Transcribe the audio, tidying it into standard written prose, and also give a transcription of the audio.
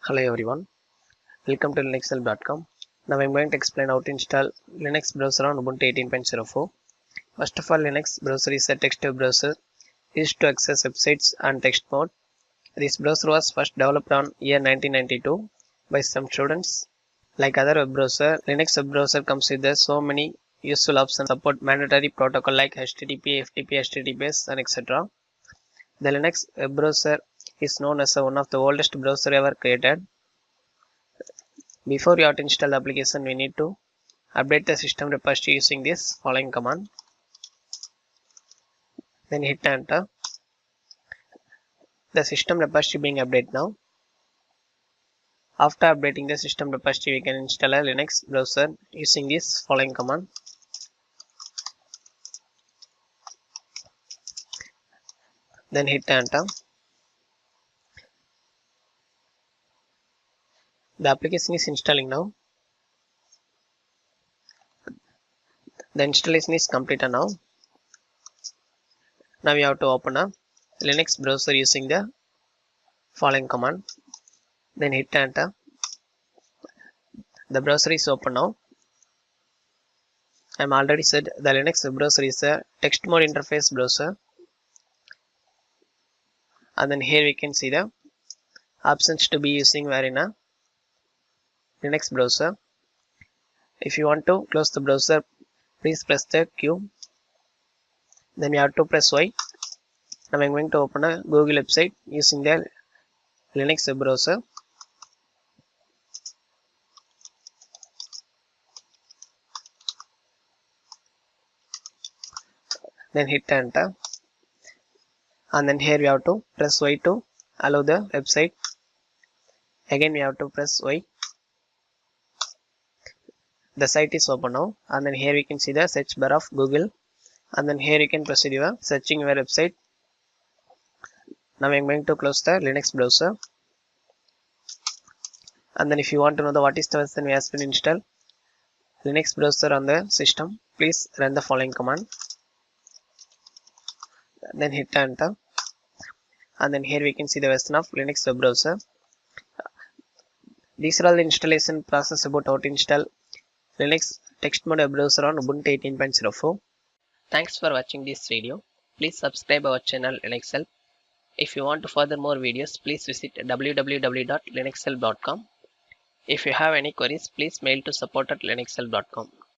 Hello everyone, welcome to linuxhelp.com. Now I'm going to explain how to install Linux browser on Ubuntu 18.04. First of all, Linux browser is a text web browser used to access websites and text mode. This browser was first developed on year 1992 by some students. Like other web browser, Linux web browser comes with so many useful options, support mandatory protocol like HTTP, FTP, HTTPS and etc. The Linux web browser is known as one of the oldest browser ever created. Before you have to install the application, we need to update the system repository using this following command. Then hit enter. The system repository being updated now. After updating the system repository, we can install a Linux browser using this following command. Then hit enter. The application is installing now. The installation is completed now. Now we have to open a Linux browser using the following command. Then hit enter. The browser is open now. I am already said the Linux web browser is a text mode interface browser. And then here we can see the options to be using were in a Linux browser. If you want to close the browser, please press the Q. Then you have to press Y. Now I'm going to open a Google website using the Linux web browser. Then hit enter. And then here we have to press Y to allow the website. Again we have to press Y. The site is open now, and then here we can see the search bar of Google, and then here you can proceed your searching your website. Now I am going to close the Linux browser, and then if you want to know what is the version we have been installed Linux browser on the system, please run the following command. Then hit enter, and then here we can see the version of Linux web browser. These are all the installation process about how to install Linux text mode web browser on Ubuntu 18.04. Thanks for watching this video. Please subscribe our channel Linux Help. If you want to further more videos, please visit www.linuxhelp.com. If you have any queries, please mail to support@linuxhelp.com.